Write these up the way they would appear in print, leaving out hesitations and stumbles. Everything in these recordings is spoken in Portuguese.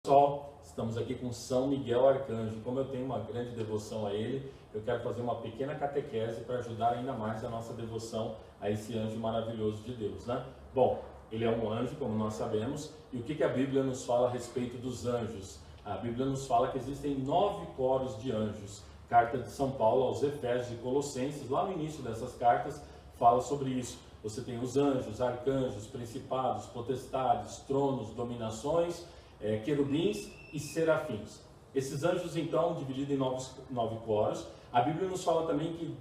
Pessoal, estamos aqui com São Miguel Arcanjo. Como eu tenho uma grande devoção a ele, eu quero fazer uma pequena catequese para ajudar ainda mais a nossa devoção a esse anjo maravilhoso de Deus, né? Bom, ele é um anjo, como nós sabemos, e o que a Bíblia nos fala a respeito dos anjos? A Bíblia nos fala que existem 9 coros de anjos. Carta de São Paulo aos Efésios e Colossenses, lá no início dessas cartas, fala sobre isso. Você tem os anjos, arcanjos, principados, potestades, tronos, dominações, querubins e serafins. Esses anjos, então, divididos em 9 coros. A Bíblia nos fala também que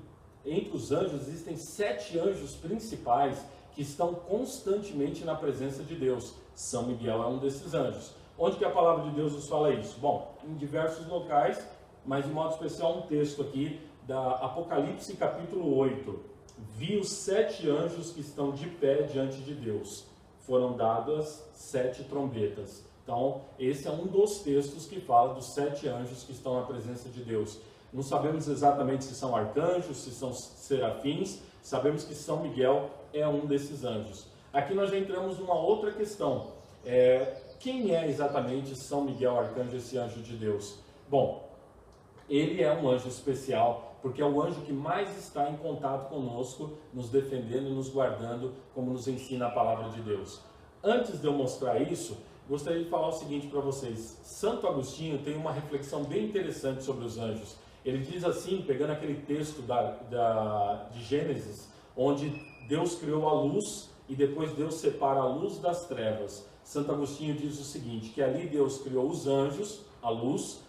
entre os anjos existem 7 anjos principais que estão constantemente na presença de Deus. São Miguel é um desses anjos. Onde que a palavra de Deus nos fala isso? Bom, em diversos locais, mas de modo especial um texto aqui da Apocalipse capítulo 8. Vi os 7 anjos que estão de pé diante de Deus. Foram dadas 7 trombetas. Então, esse é um dos textos que fala dos 7 anjos que estão na presença de Deus. Não sabemos exatamente se são arcanjos, se são serafins, sabemos que São Miguel é um desses anjos. Aqui nós já entramos numa outra questão. Quem é exatamente São Miguel Arcanjo, esse anjo de Deus? Bom, ele é um anjo especial, porque é o anjo que mais está em contato conosco, nos defendendo e nos guardando, como nos ensina a palavra de Deus. Antes de eu mostrar isso, gostaria de falar o seguinte para vocês. Santo Agostinho tem uma reflexão bem interessante sobre os anjos. Ele diz assim, pegando aquele texto de Gênesis, onde Deus criou a luz e depois Deus separa a luz das trevas. Santo Agostinho diz o seguinte, que ali Deus criou os anjos, a luz,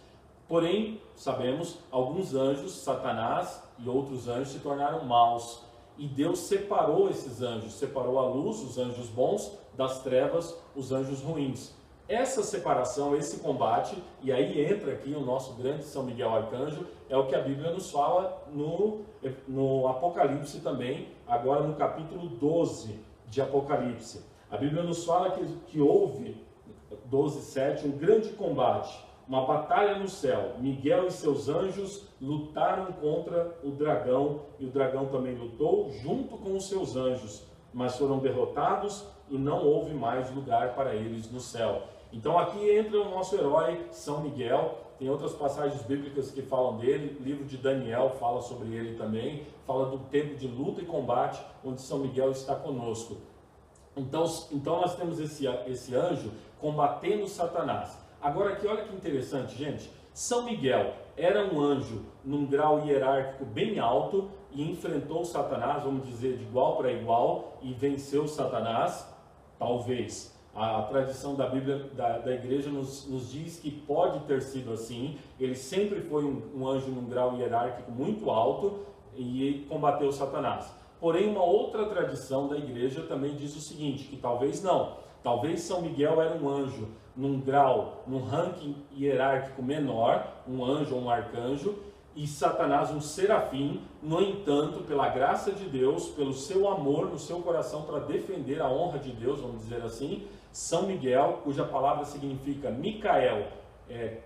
porém, sabemos, alguns anjos, Satanás e outros anjos se tornaram maus. E Deus separou esses anjos, separou a luz, os anjos bons, das trevas, os anjos ruins. Essa separação, esse combate, e aí entra aqui o nosso grande São Miguel Arcanjo, é o que a Bíblia nos fala no Apocalipse também, agora no capítulo 12 de Apocalipse. A Bíblia nos fala que houve, 12:7, um grande combate, uma batalha no céu. Miguel e seus anjos lutaram contra o dragão, e o dragão também lutou junto com os seus anjos, mas foram derrotados e não houve mais lugar para eles no céu. Então aqui entra o nosso herói São Miguel. Tem outras passagens bíblicas que falam dele, o livro de Daniel fala sobre ele também, fala do tempo de luta e combate, onde São Miguel está conosco. Então nós temos esse anjo combatendo Satanás. Agora aqui, olha que interessante, gente. São Miguel era um anjo num grau hierárquico bem alto e enfrentou Satanás, vamos dizer, de igual para igual, e venceu Satanás? Talvez. A tradição da Bíblia, da igreja, nos diz que pode ter sido assim. Ele sempre foi um anjo num grau hierárquico muito alto e combateu Satanás. Porém, uma outra tradição da igreja também diz o seguinte, que talvez não. Talvez São Miguel era um anjo num grau, num ranking hierárquico menor, um anjo ou um arcanjo, e Satanás um serafim. No entanto, pela graça de Deus, pelo seu amor no seu coração para defender a honra de Deus, vamos dizer assim, São Miguel, cuja palavra significa Micael,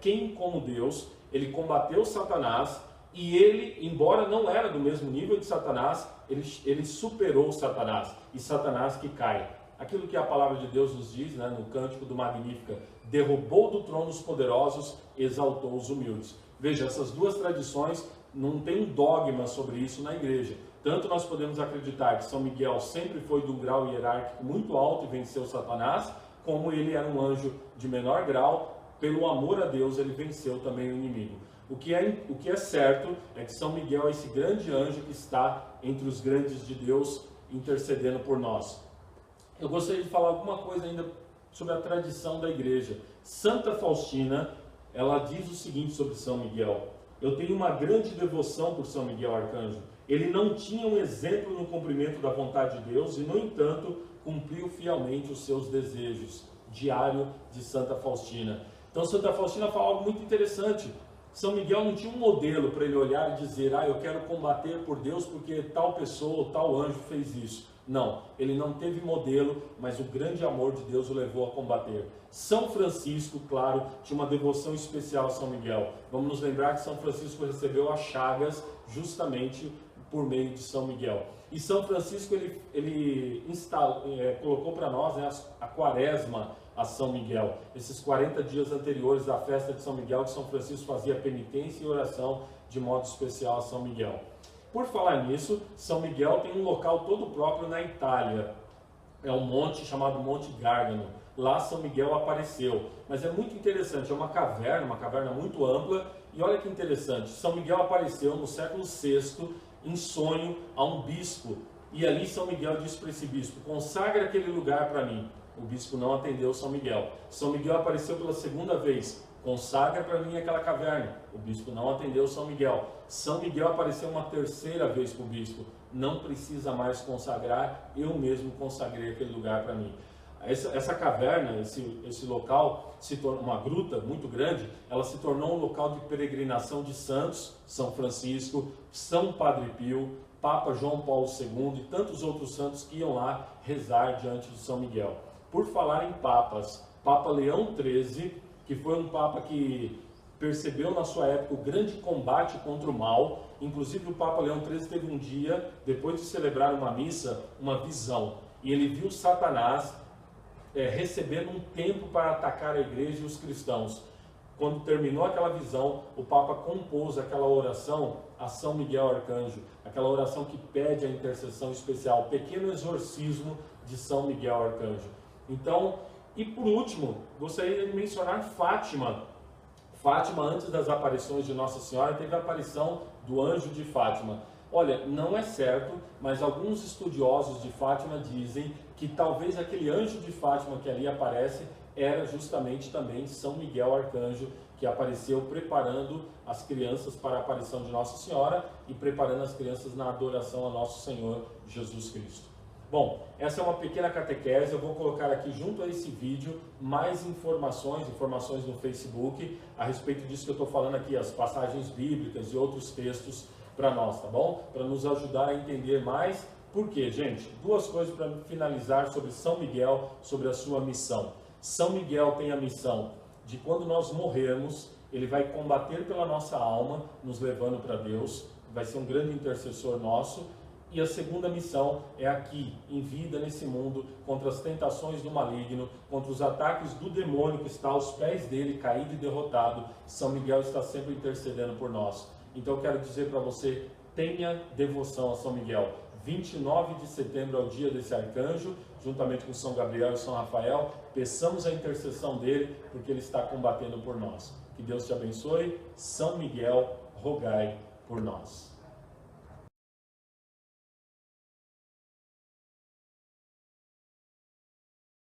quem como Deus, ele combateu Satanás, e ele, embora não era do mesmo nível de Satanás, ele superou Satanás, e Satanás que cai. Aquilo que a palavra de Deus nos diz, né, no Cântico do Magnífica, derrubou do trono os poderosos, exaltou os humildes. Veja, essas duas tradições, não tem um dogma sobre isso na igreja. Tanto nós podemos acreditar que São Miguel sempre foi de um grau hierárquico muito alto e venceu Satanás, como ele era um anjo de menor grau, pelo amor a Deus ele venceu também o inimigo. O que é certo é que São Miguel é esse grande anjo que está entre os grandes de Deus, intercedendo por nós. Eu gostaria de falar alguma coisa ainda sobre a tradição da igreja. Santa Faustina, ela diz o seguinte sobre São Miguel: eu tenho uma grande devoção por São Miguel Arcanjo. Ele não tinha um exemplo no cumprimento da vontade de Deus e, no entanto, cumpriu fielmente os seus desejos. Diário de Santa Faustina. Então Santa Faustina fala algo muito interessante. São Miguel não tinha um modelo para ele olhar e dizer, eu quero combater por Deus porque tal pessoa ou tal anjo fez isso. Não, ele não teve modelo, mas o grande amor de Deus o levou a combater. São Francisco, claro, tinha uma devoção especial a São Miguel. Vamos nos lembrar que São Francisco recebeu as chagas justamente por meio de São Miguel. E São Francisco ele colocou para nós, né, a quaresma a São Miguel, esses 40 dias anteriores à festa de São Miguel, que São Francisco fazia penitência e oração de modo especial a São Miguel. Por falar nisso, São Miguel tem um local todo próprio na Itália, é um monte chamado Monte Gargano. Lá São Miguel apareceu, mas é muito interessante, é uma caverna muito ampla, e olha que interessante, São Miguel apareceu no século VI em sonho a um bispo, e ali São Miguel disse para esse bispo: consagra aquele lugar para mim. O bispo não atendeu São Miguel. São Miguel apareceu pela segunda vez: consagra para mim aquela caverna. O bispo não atendeu São Miguel. São Miguel apareceu uma terceira vez para o bispo: não precisa mais consagrar, eu mesmo consagrei aquele lugar para mim. Essa caverna, esse local, se tornou uma gruta muito grande, ela se tornou um local de peregrinação de santos, São Francisco, São Padre Pio, Papa João Paulo II e tantos outros santos que iam lá rezar diante de São Miguel. Por falar em papas, Papa Leão XIII, que foi um papa que percebeu na sua época o grande combate contra o mal. Inclusive o Papa Leão XIII teve um dia, depois de celebrar uma missa, uma visão, e ele viu Satanás recebendo um tempo para atacar a igreja e os cristãos. Quando terminou aquela visão, o Papa compôs aquela oração a São Miguel Arcanjo, aquela oração que pede a intercessão especial, o pequeno exorcismo de São Miguel Arcanjo. Então, e por último, gostaria de mencionar Fátima. Fátima, antes das aparições de Nossa Senhora, teve a aparição do anjo de Fátima. Olha, não é certo, mas alguns estudiosos de Fátima dizem que talvez aquele anjo de Fátima que ali aparece era justamente também São Miguel Arcanjo, que apareceu preparando as crianças para a aparição de Nossa Senhora e preparando as crianças na adoração a Nosso Senhor Jesus Cristo. Bom, essa é uma pequena catequese. Eu vou colocar aqui junto a esse vídeo mais informações no Facebook a respeito disso que eu estou falando aqui, as passagens bíblicas e outros textos para nós, tá bom? Para nos ajudar a entender mais. Por quê, gente? Duas coisas para finalizar sobre São Miguel, sobre a sua missão. São Miguel tem a missão de, quando nós morrermos, ele vai combater pela nossa alma, nos levando para Deus, vai ser um grande intercessor nosso. E a segunda missão é aqui, em vida, nesse mundo, contra as tentações do maligno, contra os ataques do demônio que está aos pés dele, caído e derrotado. São Miguel está sempre intercedendo por nós. Então eu quero dizer para você, tenha devoção a São Miguel. 29 de setembro é o dia desse arcanjo, juntamente com São Gabriel e São Rafael. Peçamos a intercessão dele, porque ele está combatendo por nós. Que Deus te abençoe. São Miguel, rogai por nós.